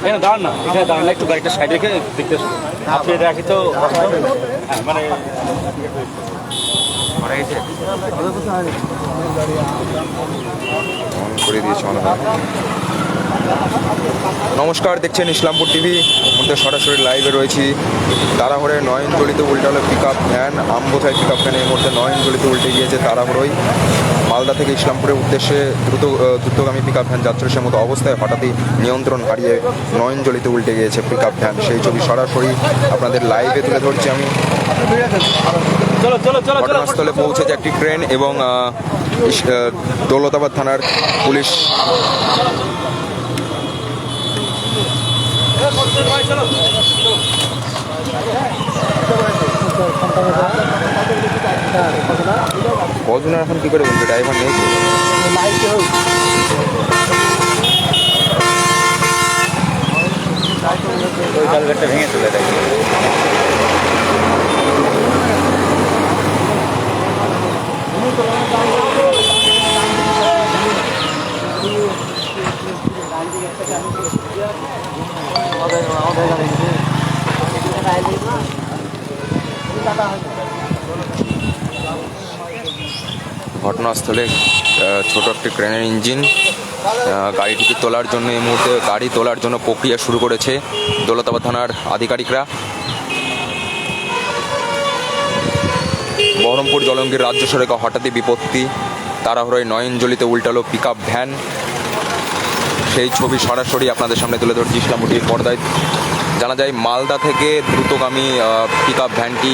এখানে দাঁড়ান না, এখানে দাঁড়ান না, একটু গাড়িটা সাইড রেখে দেখতে আপনি রাখি তো মানে করে দিয়েছে মনে হয়। নমস্কার, দেখছেন ইসলামপুর টিভি। মধ্যে সরাসরি লাইভে রয়েছি। তাড়াহুড়োয় নয়নজলিতে উল্টালো পিক আপ ভ্যান, আমবোঝাই পিক আপ ভ্যান এর মধ্যে নয়নজলিতে উল্টে গিয়েছে তাড়াহুড়োয়। মালদা থেকে ইসলামপুরের উদ্দেশ্যে দ্রুতগামী পিক আপ ভ্যান যাত্রী সে মতো অবস্থায় হঠাৎই নিয়ন্ত্রণ হারিয়ে নয়নজলিতে উল্টে গিয়েছে পিক আপ ভ্যান। সেই ছবি সরাসরি আপনাদের লাইভে তুলে ধরছি আমি। ঘটনাস্থলে পৌঁছেছে একটি ট্রেন এবং দৌলতাবাদ থানার পুলিশ। কজনের এখন কি করে বলছে, ড্রাইভার নেই ওই জালঘাটটা ভেঙে চলে যায়। ঘটনাস্থলে ছোট একটি ক্রেনের ইঞ্জিন গাড়িটিকে তোলার জন্য এই মুহূর্তে গাড়ি তোলার জন্য প্রক্রিয়া শুরু করেছে দৌলতাবাদ থানার আধিকারিকরা। বহরমপুর জলঙ্গির রাজ্য সড়কে হঠাৎই বিপত্তি, তাড়াহুড়োয় নয়নজলিতে উল্টালো পিক আপ ভ্যান। সেই ছবি সরাসরি আপনাদের সামনে তুলে ধরছি ইসলামপুর টিভির পর্দায়। জানা যায় মালদা থেকে দ্রুতগামী পিক আপ ভ্যানটি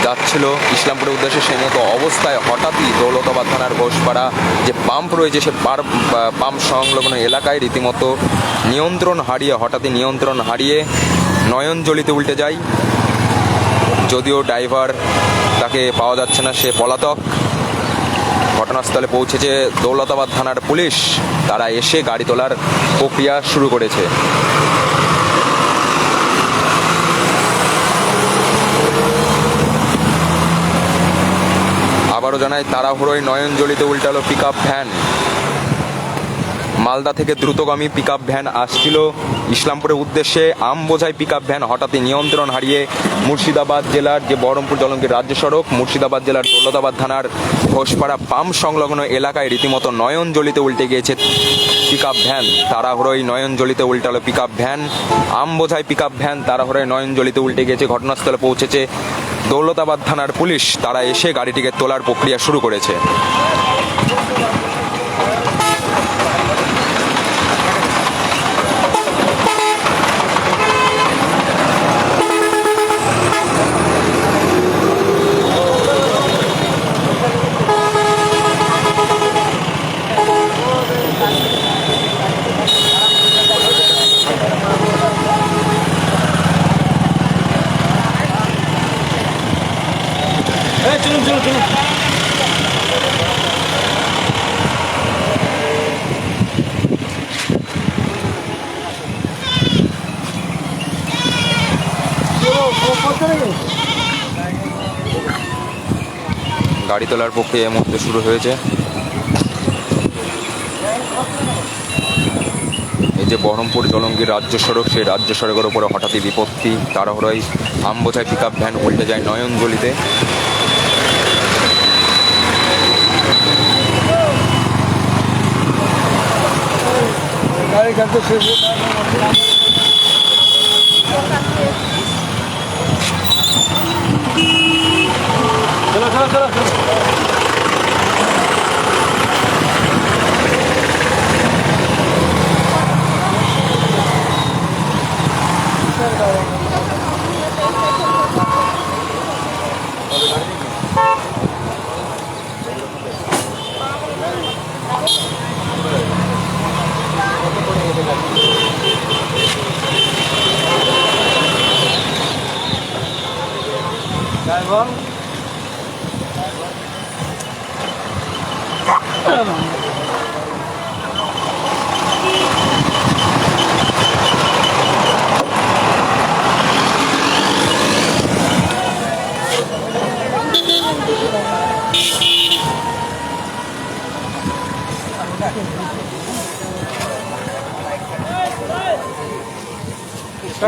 যাচ্ছিল ইসলামপুরের উদ্দেশ্যে। সেই মতো অবস্থায় হঠাৎই দৌলতাবাদ থানার ঘোষপাড়া যে পাম্প রয়েছে সে পাম্প সংলগ্ন এলাকায় রীতিমতো হঠাৎই নিয়ন্ত্রণ হারিয়ে নয়নজলিতে উল্টে যায়। যদিও ড্রাইভার তাকে পাওয়া যাচ্ছে না, সে পলাতক। ঘটনাস্থলে পৌঁছেছে দৌলতাবাদ থানার পুলিশ, তারা এসে গাড়ি তোলার প্রক্রিয়া শুরু করেছে। আবারও জানায় তাড়াহুড়োয় নয়নজলিতে উল্টালো পিক আপ ভ্যান। মালদা থেকে দ্রুতগামী পিক আপ ভ্যান আসছিল ইসলামপুরের উদ্দেশ্যে। আমবোঝাই পিক আপ ভ্যান হঠাৎই নিয়ন্ত্রণ হারিয়ে মুর্শিদাবাদ জেলার যে বহরমপুর জলঙ্গির রাজ্য সড়ক, মুর্শিদাবাদ জেলার দৌলতাবাদ থানার ঘোষপাড়া পাম্প সংলগ্ন এলাকায় রীতিমতো নয়নজলিতে উল্টে গিয়েছে পিক আপ ভ্যান। তাড়াহুড়োয় নয়নজলিতে উল্টালো পিক আপ ভ্যান, আমবোঝাই পিক আপ ভ্যান তাড়াহুড়োয় নয়নজলিতে উল্টে গিয়েছে। ঘটনাস্থলে পৌঁছেছে দৌলতাবাদ থানার পুলিশ, তারা এসে গাড়িটিকে তোলার প্রক্রিয়া শুরু করেছে। চলুন চলুন চলুন। গাড়ি তোলার প্রক্রিয়া এই মুহূর্তে শুরু হয়েছে। এই যে বহরমপুর জলঙ্গির রাজ্য সড়ক, সেই রাজ্য সড়কের উপরে হঠাৎই বিপত্তি, তাড়াহুড়োয় আমবোঝাই পিক আপ ভ্যান উল্টে যায় নয়নজলিতে। চলো চলো চলো চলো। ড্রাইভার এই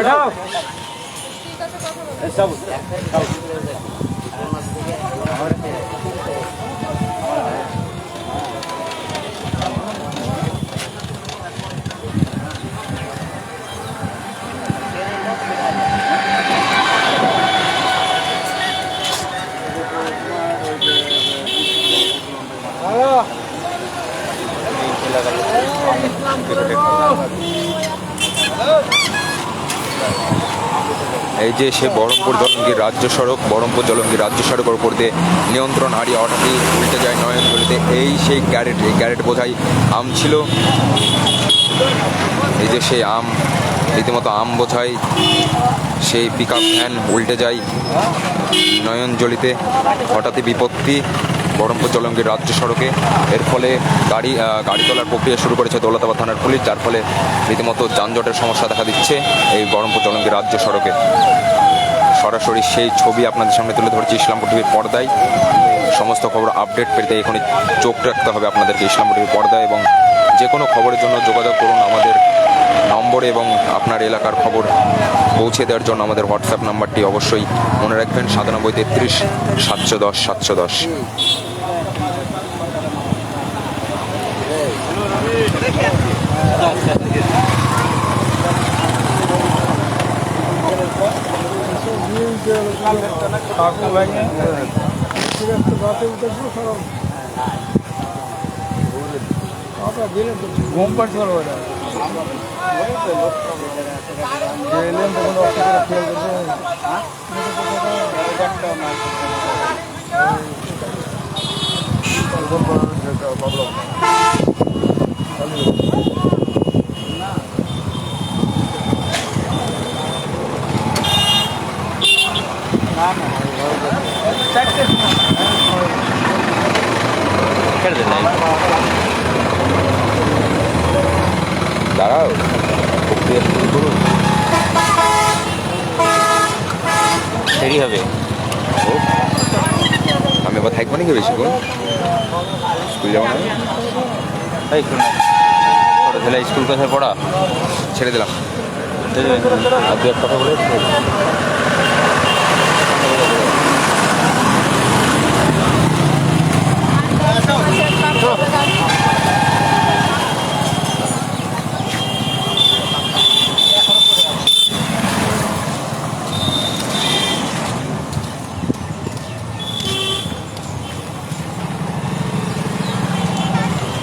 যে সে বহরমপুর জলঙ্গি রাজ্য সড়ক, বহরমপুর জলঙ্গি রাজ্য সড়কের উপর দিয়ে নিয়ন্ত্রণ হারিয়ে হঠাৎই উল্টে যায় নয়নজলিতে। এই সেই ক্যারেট, এই ক্যারেট বোঝাই আম ছিল। এই যে সেই আম, রীতিমতো আম বোঝাই সেই পিক আপ ভ্যান উল্টে যায় নয়নজলিতে। হঠাৎই বিপত্তি বহরমপুর জলঙ্গির রাজ্য সড়কে। এর ফলে গাড়ি তোলার প্রক্রিয়া শুরু করেছে দৌলতাবাদ থানার পুলিশ, যার ফলে রীতিমতো যানজটের সমস্যা দেখা দিচ্ছে এই বহরমপুর জলঙ্গির রাজ্য সড়কে। সরাসরি সেই ছবি আপনাদের সামনে তুলে ধরছি ইসলামপুর টিভির পর্দায়। সমস্ত খবর আপডেট পেতে এখনই চোখ রাখতে হবে আপনাদেরকে ইসলামপুর টিভির পর্দায়, এবং যে কোনো খবরের জন্য যোগাযোগ করুন আমাদের নম্বরে, এবং আপনার এলাকার খবর পৌঁছে দেওয়ার জন্য আমাদের হোয়াটসঅ্যাপ নাম্বারটি অবশ্যই মনে রাখবেন 9733 710 710। ঘুম পাড়ছে ভালো হয় না এলেন তখন অফিসে খেয়াল দাঁড়াও, প্রক্রিয়া শুরু করুন। দেরি হবে। আমি আবার থাকবো নাকি বেশিক্ষণ? স্কুল যাবো না? তাই শুনে ছোটো ছেলে স্কুল কোথায় পড়া? ছেড়ে দিলাম। আর দু এক কথা বলে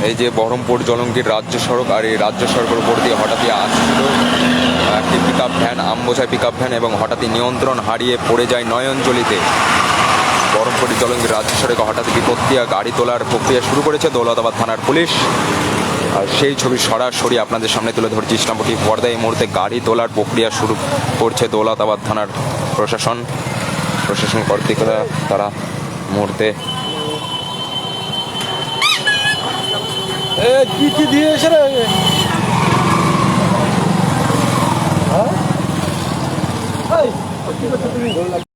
এই যে বহরমপুর জলঙ্গির রাজ্য সড়ক, আর এই রাজ্য সড়কের উপর দিয়ে হঠাৎই আসছিল একটি পিক আপ ভ্যান, আম বোঝাই পিক আপ ভ্যান, এবং হঠাৎই নিয়ন্ত্রণ হারিয়ে পড়ে যায় নয়নজলিতে। বহরমপুর জলঙ্গির রাজ্য সড়কে হঠাৎ বিপত্তি, গাড়ি তোলার প্রক্রিয়া শুরু করেছে দৌলতাবাদ থানার পুলিশ। আর সেই ছবি সরাসরি আপনাদের সামনে তুলে ধরছি ইসলামপুর টিভি পর্দায়। এই মুহূর্তে গাড়ি তোলার প্রক্রিয়া শুরু করছে দৌলতাবাদ থানার প্রশাসন কর্তৃপক্ষরা। তারা মুহূর্তে কি দিয়েছে রে